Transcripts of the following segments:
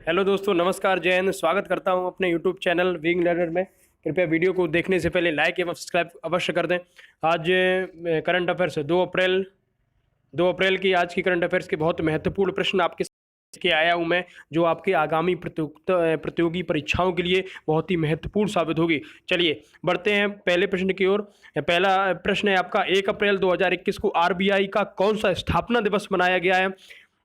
Hello दोस्तों, नमस्कार, जय हिंद। स्वागत करता हूं अपने यूट्यूब चैनल विंग लर्नर में। कृपया वीडियो को देखने से पहले लाइक एवं सब्सक्राइब अवश्य कर दें। आज करंट अफेयर्स 2 अप्रैल की आज की करंट अफेयर्स के बहुत महत्वपूर्ण प्रश्न आपके के आया हूं मैं, जो आपके आगामी प्रतियोगी परीक्षाओं के लिए बहुत ही महत्वपूर्ण साबित होगी। चलिए बढ़ते हैं पहले प्रश्न की ओर। पहला प्रश्न है आपका, 1 अप्रैल 2021 को आरबीआई का कौन सा स्थापना दिवस मनाया गया है?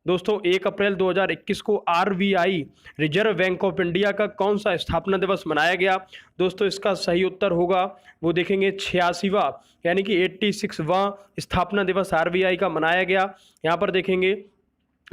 दोस्तों, 1 अप्रैल 2021 को RBI reserve bank of India का कौन सा स्थापना दिवस मनाया गया? दोस्तों, इसका सही उत्तर होगा, वो देखेंगे 86वां, यानी कि 86वां स्थापना दिवस आरबीआई का मनाया गया। यहाँ पर देखेंगे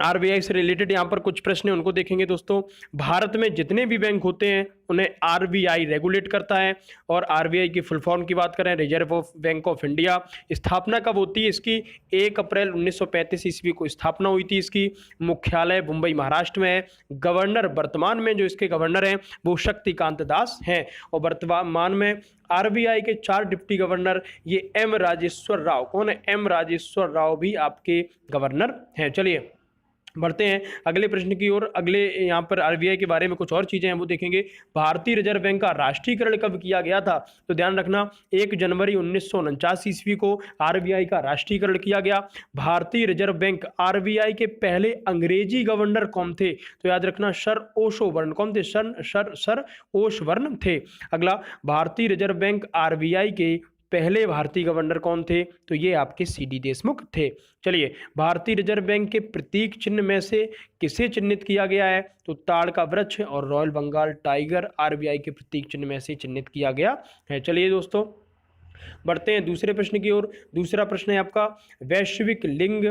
आरबीआई से रिलेटेड यहाँ पर कुछ प्रश्न हैं, उनको देखेंगे। दोस्तों, भारत में जितने भी बैंक होते हैं उन्हें आरबीआई रेगुलेट करता है। और आरबीआई की फुल फॉर्म की बात करें, रिजर्व बैंक ऑफ इंडिया। स्थापना कब होती है इसकी? 1 अप्रैल 1935 ईस्वी को स्थापना हुई थी इसकी। मुख्यालय मुंबई महाराष्ट्र में है। गवर्नर वर्तमान में जो इसके गवर्नर हैं वो शक्तिकांत दास हैं। और वर्तमान में आरबीआई के 4 डिप्टी गवर्नर, ये एम राजेश्वर राव। कौन है? एम राजेश्वर राव भी आपके गवर्नर हैं। चलिए बढ़ते हैं अगले प्रश्न की ओर। अगले यहाँ पर आरबीआई के बारे में कुछ और चीजें हैं, वो देखेंगे। भारतीय रिजर्व बैंक का राष्ट्रीयकरण कब किया गया था? तो ध्यान रखना, 1 जनवरी 1949 ईस्वी को आरबीआई का राष्ट्रीयकरण किया गया। भारतीय रिजर्व बैंक आरबीआई के पहले अंग्रेजी गवर्नर कौन थे? तो याद रखना, सर ओशबोर्न। कौन थे? सर ओशबोर्न थे। अगला, भारतीय रिजर्व बैंक आरबीआई के पहले भारतीय गवर्नर कौन थे? तो ये आपके सीडी देशमुख थे। चलिए, भारतीय रिजर्व बैंक के प्रतीक चिन्ह में से किसे चिन्हित किया गया है? तो ताड़ का वृक्ष और रॉयल बंगाल टाइगर आरबीआई के प्रतीक चिन्ह में से चिन्हित किया गया है। चलिए दोस्तों बढ़ते हैं दूसरे प्रश्न की ओर। दूसरा प्रश्न है आपका, वैश्विक लिंग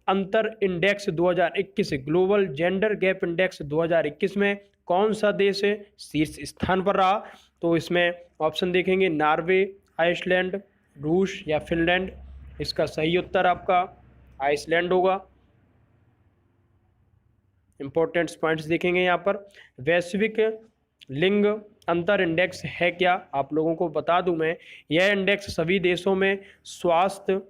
अंतर index 2021, global gender gap index 2021 में कौन सा देश शीर्ष स्थान पर रहा? तो इसमें ऑप्शन देखेंगे, नॉर्वे, आइसलैंड, रूस या फिनलैंड। इसका सही उत्तर आपका आइसलैंड होगा। इंपॉर्टेंट पॉइंट्स देखेंगे यहाँ पर। वैश्विक लिंग अंतर इंडेक्स है क्या? आप लोगों को बता दूं मैं, यह इंडेक्स सभी देशों में स्वास्थ्य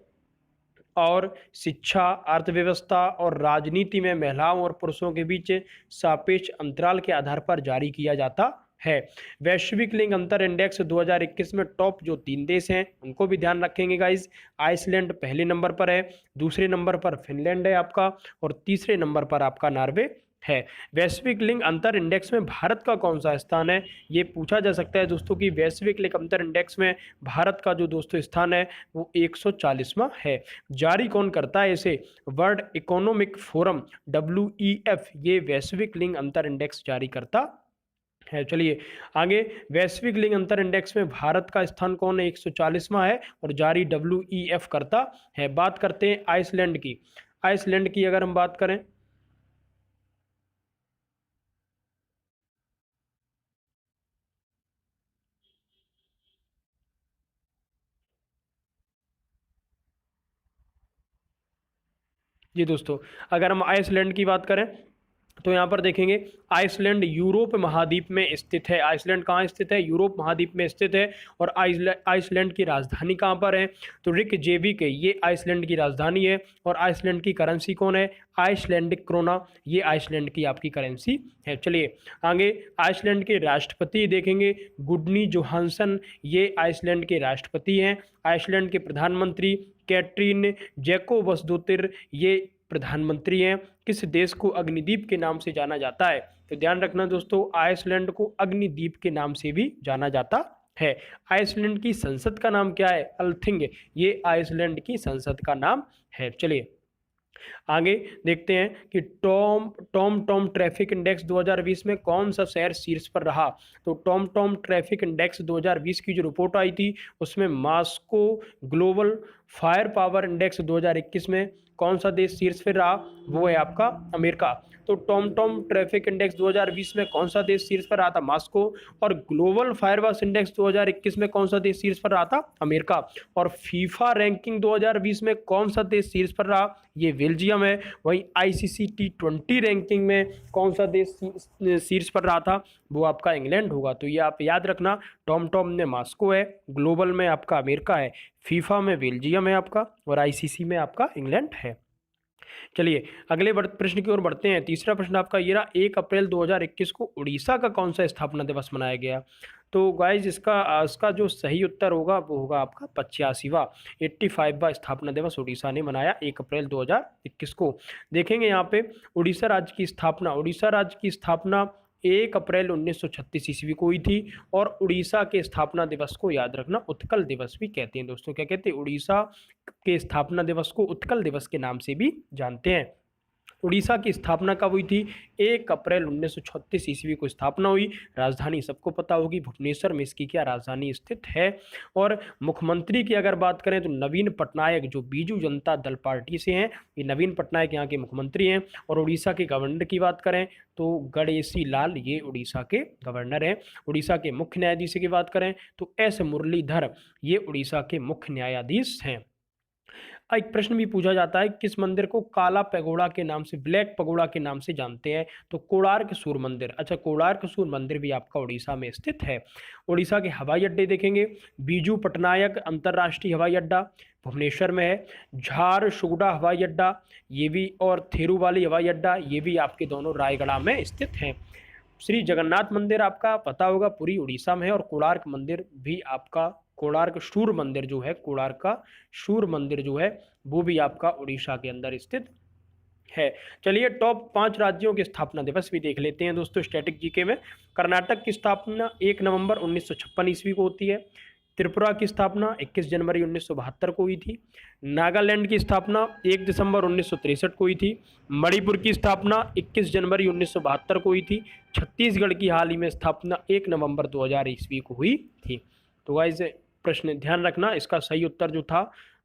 और शिक्षा, अर्थव्यवस्था और राजनीति में महिलाओं और पुरुषों के बीच सापेक्ष अंतराल के आधार पर जारी किया जाता है। वैश्विक लिंग अंतर इंडेक्स 2021 में टॉप जो 3 देश हैं उनको भी ध्यान रखेंगे गाइज। आइसलैंड पहले नंबर पर है, दूसरे नंबर पर फिनलैंड है आपका, और तीसरे नंबर पर आपका नॉर्वे है। वैश्विक लिंग अंतर इंडेक्स में भारत का कौन सा स्थान है? ये पूछा जा सकता है दोस्तों कि वैश्विक लिंग अंतर इंडेक्स में भारत का जो दोस्तों स्थान है वो 140वां है। जारी कौन करता है इसे? वर्ल्ड इकोनॉमिक फोरम WEF ये वैश्विक लिंग अंतर इंडेक्स जारी करता है। चलिए आगे, वैश्विक लिंग अंतर इंडेक्स में भारत का स्थान कौन है? 140वां है और जारी WEF करता है। बात करते हैं आइसलैंड की। आइसलैंड की अगर हम बात करें, जी दोस्तों, अगर हम आइसलैंड की बात करें तो यहाँ पर देखेंगे, आइसलैंड यूरोप महाद्वीप में स्थित है। आइसलैंड कहाँ स्थित है? यूरोप महाद्वीप में स्थित है। और आइसलैंड की राजधानी कहाँ पर है? तो रिकजेविक है, ये आइसलैंड की राजधानी है। और आइसलैंड की करेंसी कौन है? आइसलैंडिक क्रोना, ये आइसलैंड की आपकी करेंसी है। चलिए आगे, आइसलैंड के राष्ट्रपति देखेंगे, गुडनी जोहानसन, ये आइसलैंड के राष्ट्रपति हैं। आइसलैंड के प्रधानमंत्री कैटरीन जैकोबसदोतिर, ये प्रधानमंत्री हैं। किस देश को अग्निद्वीप के नाम से जाना जाता है? तो ध्यान रखना दोस्तों, आइसलैंड को अग्निद्वीप के नाम से भी जाना जाता है। आइसलैंड की संसद का नाम क्या है? अल्थिंग, ये आइसलैंड की संसद का नाम है। चलिए आगे देखते हैं कि टॉम ट्रैफिक इंडेक्स 2020 में कौन सा शहर शीर्ष पर रहा? तो टॉम ट्रैफिक इंडेक्स 2020 की जो रिपोर्ट आई थी उसमें Moscow global fire power index 2021 में कौन सा देश शीर्ष पर रहा? वो है आपका अमेरिका। तो टॉम ट्रैफिक इंडेक्स 2020 में कौन सा देश शीर्ष पर रहा था? मॉस्को। और ग्लोबल फायरवर्क्स इंडेक्स 2021 में कौन सा देश शीर्ष पर रहा था? अमेरिका। और फीफा रैंकिंग 2020 में कौन सा देश शीर्ष पर रहा? ये बेल्जियम है। वहीं ICC T20 रैंकिंग में कौन सा देश शीर्ष पर रहा था? वो आपका इंग्लैंड होगा। तो ये आप याद रखना, टॉम में मॉस्को है, ग्लोबल में आपका अमेरिका है, फीफा में बेल्जियम है आपका, और ICC में आपका इंग्लैंड है। चलिए अगले प्रश्न की ओर बढ़ते हैं। तीसरा प्रश्न आपका ये रहा, 1 अप्रैल 2021 को उड़ीसा का कौन सा स्थापना दिवस मनाया गया? तो गाइज इसका जो सही उत्तर होगा वो होगा आपका 85वां 85वां स्थापना दिवस उड़ीसा ने मनाया 1 अप्रैल 2021 को। देखेंगे यहाँ पे उड़ीसा राज्य की स्थापना 1 अप्रैल 1936 ईस्वी को हुई थी। और उड़ीसा के स्थापना दिवस को याद रखना उत्कल दिवस भी कहते हैं दोस्तों। क्या कहते हैं? उड़ीसा के स्थापना दिवस को उत्कल दिवस के नाम से भी जानते हैं। उड़ीसा की स्थापना कब हुई थी? 1 अप्रैल 1936 ईस्वी को स्थापना हुई। राजधानी सबको पता होगी भुवनेश्वर में इसकी क्या राजधानी स्थित है। और मुख्यमंत्री की अगर बात करें तो नवीन पटनायक जो बीजू जनता दल पार्टी से हैं, ये नवीन पटनायक यहाँ के मुख्यमंत्री हैं। और उड़ीसा के गवर्नर की बात करें तो गणेशी लाल ये उड़ीसा के गवर्नर हैं। उड़ीसा के मुख्य न्यायाधीश की बात करें तो एस मुरलीधर ये उड़ीसा के मुख्य न्यायाधीश हैं। एक प्रश्न भी पूछा जाता है, किस मंदिर को काला पैगोडा के नाम से, ब्लैक पैगोडा के नाम से जानते हैं? तो कोणार्क सूर्य मंदिर। अच्छा, कोणार्क सूर्य मंदिर भी आपका उड़ीसा में स्थित है। उड़ीसा के हवाई अड्डे देखेंगे, बीजू पटनायक अंतर्राष्ट्रीय हवाई अड्डा भुवनेश्वर में है। झारसुगुडा हवाई अड्डा ये भी, और थिरुवाली हवाई अड्डा ये भी आपके दोनों रायगढ़ में स्थित हैं। श्री जगन्नाथ मंदिर आपका पता होगा पूरी उड़ीसा में है। और कोणार्क मंदिर भी आपका, कोणार्क सूर्य मंदिर जो है, कोणार्क का सूर्य मंदिर जो है वो भी आपका उड़ीसा के अंदर स्थित है। चलिए टॉप 5 राज्यों के स्थापना दिवस भी देख लेते हैं दोस्तों स्टैटिक जीके में। कर्नाटक की स्थापना 1 नवंबर 1956 ईस्वी को होती है। त्रिपुरा की स्थापना 21 जनवरी 1972 को हुई थी। नागालैंड की स्थापना 1 दिसंबर 1963 को हुई थी। मणिपुर की स्थापना 21 जनवरी 1972 को हुई थी। छत्तीसगढ़ की हाल ही में स्थापना 1 नवंबर 2000 ईस्वी को हुई थी। तो गाइस प्रश्न ध्यान रखना, इसका सही उत्तर जो था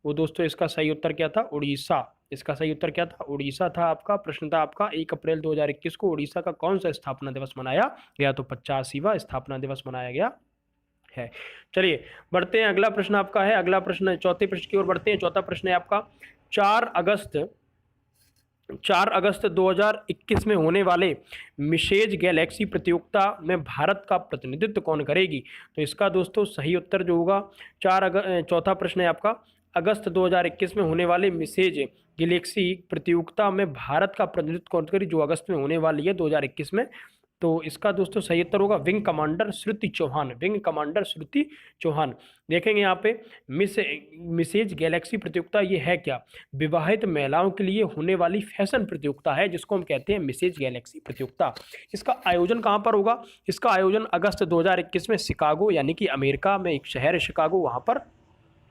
वो दोस्तों, इसका सही उत्तर क्या था? उड़ीसा। इसका सही उत्तर क्या था? उड़ीसा था आपका। प्रश्न था आपका 1 अप्रैल 2021 को उड़ीसा का कौन सा स्थापना दिवस मनाया गया? तो 85वां स्थापना दिवस मनाया गया है। चलिए बढ़ते हैं, अगला प्रश्न आपका है, अगला प्रश्न चौथे प्रश्न की ओर बढ़ते हैं। चौथा प्रश्न है आपका, 4 अगस्त 2021 में होने वाले मिसेज गैलेक्सी प्रतियोगिता में भारत का प्रतिनिधित्व कौन करेगी? तो इसका दोस्तों सही उत्तर जो होगा, चौथा प्रश्न है आपका, अगस्त 2021 में होने वाले मिसेज गैलेक्सी प्रतियोगिता में भारत का प्रतिनिधित्व कौन करेगी, जो अगस्त में होने वाली है 2021 में? तो इसका दोस्तों सही उत्तर होगा विंग कमांडर श्रुति चौहान। विंग कमांडर श्रुति चौहान। देखेंगे यहाँ पे मिसेज गैलेक्सी प्रतियोगिता ये है क्या? विवाहित महिलाओं के लिए होने वाली फैशन प्रतियोगिता है जिसको हम कहते हैं मिसेज गैलेक्सी प्रतियोगिता। इसका आयोजन कहाँ पर होगा? इसका आयोजन अगस्त 2021 में शिकागो यानी कि अमेरिका में एक शहर है शिकागो, वहाँ पर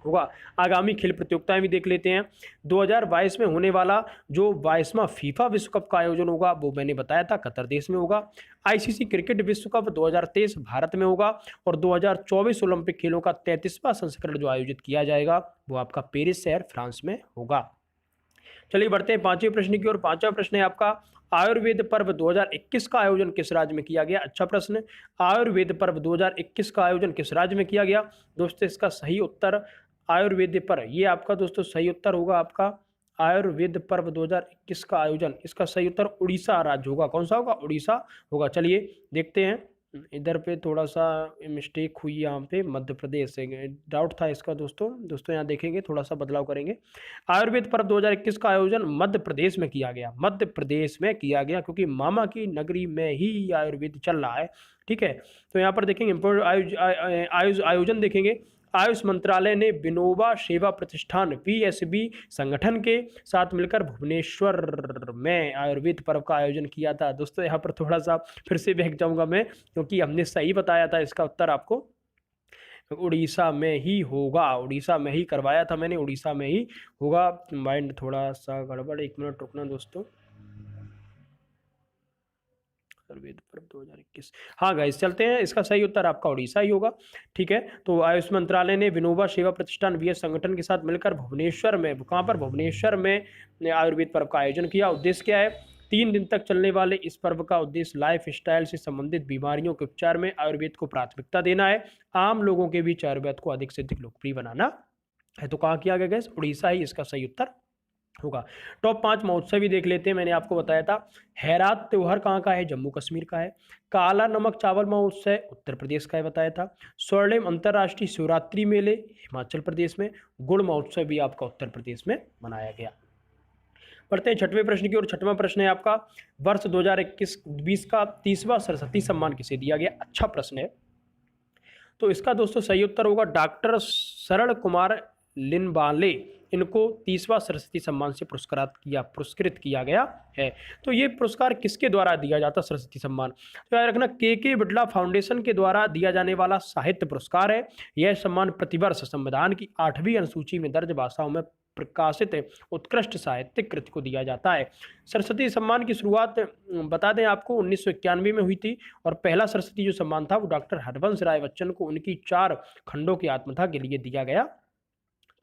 होगा। आगामी खेल प्रतियोगिताएं भी देख लेते हैं। 2022 में होने वाला जो 22वां फीफा विश्व कप का आयोजन होगा वो मैंने बताया था कतर देश में होगा। आईसीसी क्रिकेट विश्व कप 2023 भारत में होगा। और 2024 ओलंपिक खेलों का 33वां संस्करण जो आयोजित किया जाएगा वो आपका पेरिस शहर फ्रांस में होगा। चलिए बढ़ते हैं 5वें प्रश्न की ओर। 5वां प्रश्न है आपका, आयुर्वेद पर्व 2021 का आयोजन किस राज्य में किया गया? अच्छा प्रश्न। आयुर्वेद पर्व 2021 का आयोजन किस राज्य में किया गया? दोस्तों इसका सही उत्तर आयुर्वेद पर्व, ये आपका दोस्तों सही उत्तर होगा आपका आयुर्वेद पर्व 2021 का आयोजन, इसका सही उत्तर उड़ीसा राज्य होगा। कौन सा होगा? उड़ीसा होगा। चलिए देखते हैं, इधर पे थोड़ा सा मिस्टेक हुई, यहाँ पे मध्य प्रदेश से डाउट था इसका दोस्तों यहाँ देखेंगे थोड़ा सा बदलाव करेंगे। आयुर्वेद पर्व 2021 का आयोजन मध्य प्रदेश में किया गया, मध्य प्रदेश में किया गया, क्योंकि मामा की नगरी में ही आयुर्वेद चल रहा है। ठीक है, तो यहाँ पर देखेंगे आयोजन देखेंगे। आयुष मंत्रालय ने विनोबा सेवा प्रतिष्ठान वीएसबी संगठन के साथ मिलकर भुवनेश्वर में आयुर्वेद पर्व का आयोजन किया था। दोस्तों यहाँ पर थोड़ा सा फिर से बहक जाऊंगा मैं, क्योंकि हमने सही बताया था इसका उत्तर आपको उड़ीसा में ही होगा, उड़ीसा में ही करवाया था मैंने, उड़ीसा में ही होगा। माइंड थोड़ा सा गड़बड़, 1 मिनट रुकना दोस्तों। आयुर्वेद पर्व 2021, हाँ गाइस चलते हैं, इसका सही उत्तर आपका उड़ीसा ही होगा। ठीक है, तो आयुष मंत्रालय ने विनोबा सेवा प्रतिष्ठान वीएस संगठन के साथ मिलकर भुवनेश्वर में, कहाँ पर? भुवनेश्वर में आयुर्वेद पर्व का आयोजन किया। उद्देश्य क्या है? 3 दिन तक चलने वाले इस पर्व का उद्देश्य लाइफ स्टाइल से संबंधित बीमारियों के उपचार में आयुर्वेद को प्राथमिकता देना है, आम लोगों के बीच आयुर्वेद को अधिक से अधिक लोकप्रिय बनाना है। तो कहाँ किया गया? उड़ीसा ही इसका सही उत्तर होगा। टॉप 5 महोत्सव भी देख लेते हैं। मैंने आपको बताया था हैरात त्योहार कहाँ का है? जम्मू कश्मीर का है। काला नमक चावल महोत्सव उत्तर प्रदेश का है, बताया था। स्वर्णिम अंतर्राष्ट्रीय शिवरात्रि मेले हिमाचल प्रदेश में। गुड़ महोत्सव भी आपका उत्तर प्रदेश में मनाया गया। बढ़ते हैं छठवें प्रश्न की ओर। छठवां प्रश्न है आपका, वर्ष 2021-20 का 30वां सरस्वती सम्मान किसे दिया गया? अच्छा प्रश्न है। तो इसका दोस्तों सही उत्तर होगा डॉक्टर शरण कुमार लिनबाले, इनको 30वां सरस्वती सम्मान से पुरस्कृत किया गया है। तो ये पुरस्कार किसके द्वारा दिया जाता सरस्वती सम्मान? तो याद रखना के बिड़ला फाउंडेशन के द्वारा दिया जाने वाला साहित्य पुरस्कार है। यह सम्मान प्रतिवर्ष संविधान की 8वीं अनुसूची में दर्ज भाषाओं में प्रकाशित उत्कृष्ट साहित्यिक कृति को दिया जाता है। सरस्वती सम्मान की शुरुआत बता दें आपको 1991 में हुई थी, और पहला सरस्वती जो सम्मान था वो डॉक्टर हरवंश राय बच्चन को उनकी 4 खंडों की आत्मकथा के लिए दिया गया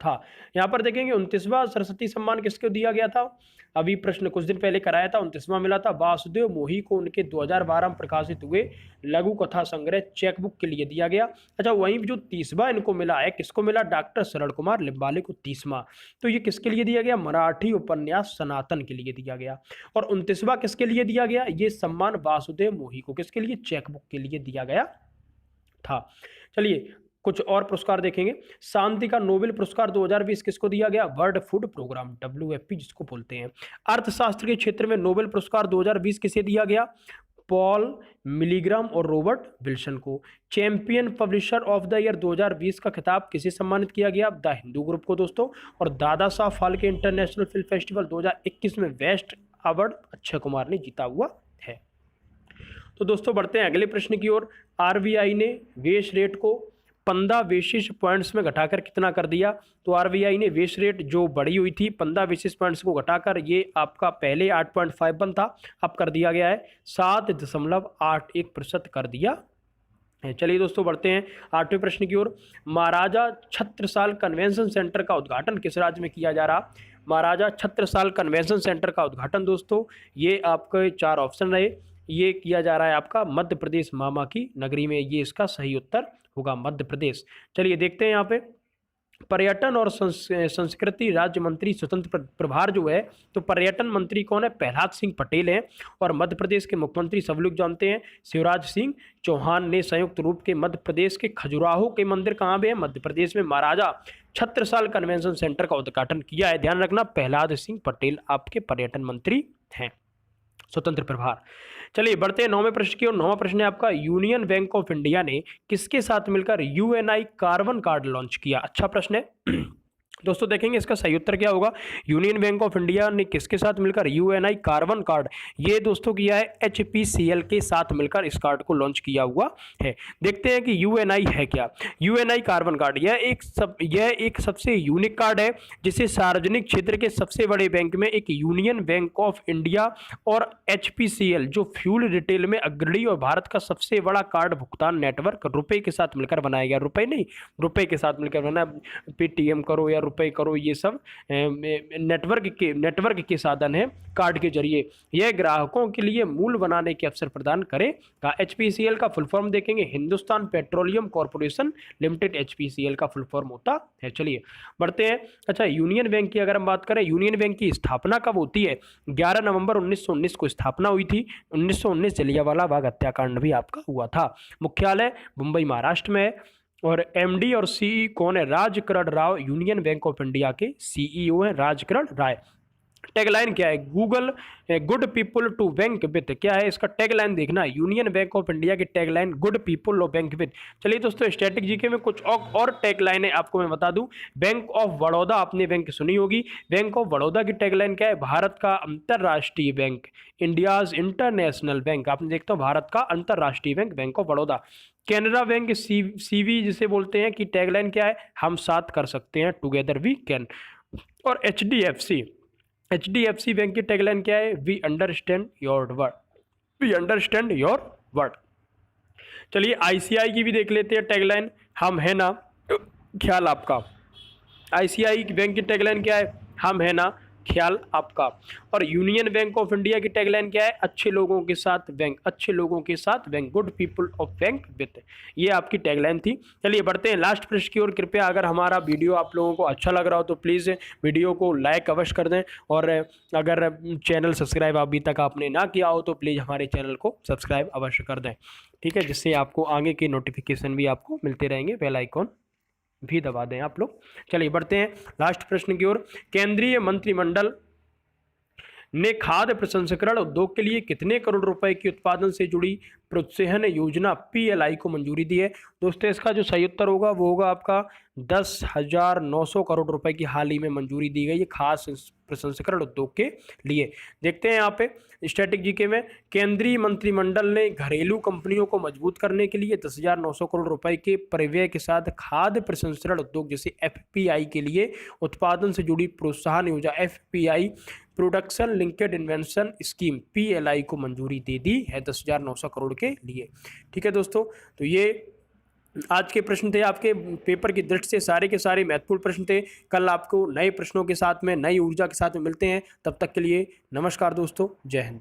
था। यहाँ पर देखेंगे 29वां सरस्वती सम्मान किसको दिया गया था? अभी प्रश्न कुछ दिन पहले कराया था, 29वां मिला था वासुदेव मोही को उनके 2012 में प्रकाशित हुए लघु कथा संग्रह चेकबुक के लिए दिया गया। अच्छा, वहीं जो 30वां इनको मिला है, किसको मिला? डॉक्टर शरण कुमार लिम्बाले को 30वां। तो ये किसके लिए दिया गया? मराठी उपन्यास सनातन के लिए दिया गया। और 29वां किसके लिए दिया गया? ये सम्मान वासुदेव मोही को किसके लिए? चेकबुक के लिए दिया गया था। चलिए कुछ और पुरस्कार देखेंगे। शांति का नोबेल पुरस्कार 2020 किसको दिया गया? वर्ल्ड फूड प्रोग्राम WFP जिसको बोलते हैं। अर्थशास्त्र के क्षेत्र में नोबेल पुरस्कार 2020 किसे दिया गया? पॉल मिलीग्राम और रॉबर्ट विल्सन को। Champion publisher of the year 2020 का खिताब किसे सम्मानित किया गया? द हिंदू ग्रुप को दोस्तों। और Dada Saheb Phalke international film festival 2021 में बेस्ट अवार्ड अक्षय कुमार ने जीता हुआ है। तो दोस्तों बढ़ते हैं अगले प्रश्न की ओर। RBI ने बेस रेट को 15 बेसिस पॉइंट्स में घटाकर कितना कर दिया? तो RBI ने बेस रेट जो बढ़ी हुई थी 15 बेसिस पॉइंट्स को घटाकर, ये आपका पहले 8.51 था, अब कर दिया गया है 7.81% कर दिया है। चलिए दोस्तों बढ़ते हैं 8वें प्रश्न की ओर। महाराजा छत्रसाल कन्वेंशन सेंटर का उद्घाटन किस राज्य में किया जा रहा? महाराजा छत्रसाल कन्वेंशन सेंटर का उद्घाटन दोस्तों, ये आपके 4 ऑप्शन रहे, ये किया जा रहा है आपका मध्य प्रदेश मामा की नगरी में। ये इसका सही उत्तर होगा मध्य प्रदेश। चलिए देखते हैं यहाँ पे पर्यटन और संस्कृति राज्य मंत्री स्वतंत्र प्रभार जो है, तो पर्यटन मंत्री कौन है? प्रहलाद सिंह पटेल हैं। और मध्य प्रदेश के मुख्यमंत्री सब लोग जानते हैं, शिवराज सिंह चौहान ने संयुक्त रूप के मध्य प्रदेश के खजुराहो के मंदिर कहाँ पे है? मध्य प्रदेश में महाराजा छत्रसाल कन्वेंशन सेंटर का उद्घाटन किया है। ध्यान रखना प्रहलाद सिंह पटेल आपके पर्यटन मंत्री हैं, स्वतंत्र प्रभार। चलिए बढ़ते हैं 9वें प्रश्न की ओर। 9वां प्रश्न है आपका, यूनियन बैंक ऑफ इंडिया ने किसके साथ मिलकर UNI कार्बन कार्ड लॉन्च किया? अच्छा प्रश्न है दोस्तों, देखेंगे इसका सही उत्तर क्या होगा। यूनियन बैंक ऑफ इंडिया ने किसके साथ मिलकर UNI कार्बन कार्ड, ये दोस्तों किया है HPCL के साथ मिलकर इस कार्ड को लॉन्च किया हुआ है। देखते हैं कि UNI है क्या। UNI कार्बन कार्ड यह एक सबसे यूनिक कार्ड है जिसे सार्वजनिक क्षेत्र के सबसे बड़े बैंक में एक यूनियन बैंक ऑफ इंडिया और HPCL जो फ्यूल रिटेल में अग्रणी और भारत का सबसे बड़ा कार्ड भुगतान नेटवर्क रुपए के साथ मिलकर बनाया गया। रुपए नहीं, रुपए के साथ मिलकर बना, पेटीएम करो या रुपए करो, ये सब नेटवर्क के साधन है कार्ड के जरिए। यह ग्राहकों के लिए मूल बनाने के अवसर प्रदान करेगा। HPCL का फुल फॉर्म देखेंगे, Hindustan petroleum corporation limited HPCL का फुल फॉर्म होता है। चलिए बढ़ते हैं। अच्छा, यूनियन बैंक की अगर हम बात करें, यूनियन बैंक की स्थापना कब होती है? 11 नवंबर 1919 को स्थापना हुई थी। 1919 जलियांवाला बाग हत्याकांड भी आपका हुआ था। मुख्यालय मुंबई महाराष्ट्र में है। और MD और CE कौन है? Rajkaran Rao Union Bank of India के CEO हैं राजकरण राय। टैगलाइन क्या है? Google good people to bank with, क्या है इसका टैगलाइन? देखना, यूनियन बैंक ऑफ इंडिया की tagline good people of bank with. चलिए दोस्तों स्टैटिक जीके में कुछ और टैगलाइन है आपको मैं बता दूं। बैंक ऑफ बड़ौदा, आपने बैंक सुनी होगी। बैंक ऑफ बड़ौदा की टैगलाइन क्या है? भारत का अंतरराष्ट्रीय बैंक, इंडियाज इंटरनेशनल बैंक। आपने देखते हो भारत का अंतरराष्ट्रीय bank, bank of Baroda. Canara bank CV जिसे बोलते हैं, कि टैगलाइन क्या है? हम साथ कर सकते हैं, टुगेदर वी कैन। और HDFC बैंक की टैगलाइन क्या है? We understand your word, we understand your word. चलिए ICI की भी देख लेते हैं टैगलाइन, हम है ना ख्याल आपका। ICI बैंक की टैगलाइन क्या है? हम है ना ख्याल आपका। और यूनियन बैंक ऑफ इंडिया की टैगलाइन क्या है? अच्छे लोगों के साथ बैंक, अच्छे लोगों के साथ bank, good people of bank with. ये आपकी टैगलाइन थी। चलिए बढ़ते हैं लास्ट प्रश्न की ओर। कृपया अगर हमारा वीडियो आप लोगों को अच्छा लग रहा हो तो प्लीज़ वीडियो को लाइक अवश्य कर दें। और अगर चैनल सब्सक्राइब अभी तक आपने ना किया हो तो प्लीज़ हमारे चैनल को सब्सक्राइब अवश्य कर दें, ठीक है, जिससे आपको आगे के नोटिफिकेशन भी आपको मिलते रहेंगे। बेल आइकॉन भी दबा दें आप लोग। चलिए बढ़ते हैं लास्ट प्रश्न की ओर। केंद्रीय मंत्रिमंडल ने खाद्य प्रसंस्करण उद्योग के लिए कितने करोड़ रुपए की उत्पादन से जुड़ी प्रोत्साहन योजना PLI को मंजूरी दी है? दोस्तों इसका जो सही उत्तर होगा वो होगा आपका 10,900 करोड़ रुपए की हाल ही में मंजूरी दी गई है खास प्रसंस्करण उद्योग के लिए। देखते हैं यहाँ पे स्टैटिक जीके में, केंद्रीय मंत्रिमंडल ने घरेलू कंपनियों को मजबूत करने के लिए 10,900 करोड़ रुपए के परिव्यय के साथ खाद्य प्रसंस्करण उद्योग जैसे FPI के लिए उत्पादन से जुड़ी प्रोत्साहन योजना FPI production linked invention scheme PLI को मंजूरी दे दी है 10,900 करोड़ के लिए। ठीक है दोस्तों, तो ये आज के प्रश्न थे आपके पेपर की दृष्टि से, सारे के सारे महत्वपूर्ण प्रश्न थे। कल आपको नए प्रश्नों के साथ में, नई ऊर्जा के साथ में मिलते हैं। तब तक के लिए नमस्कार दोस्तों, जय हिंद।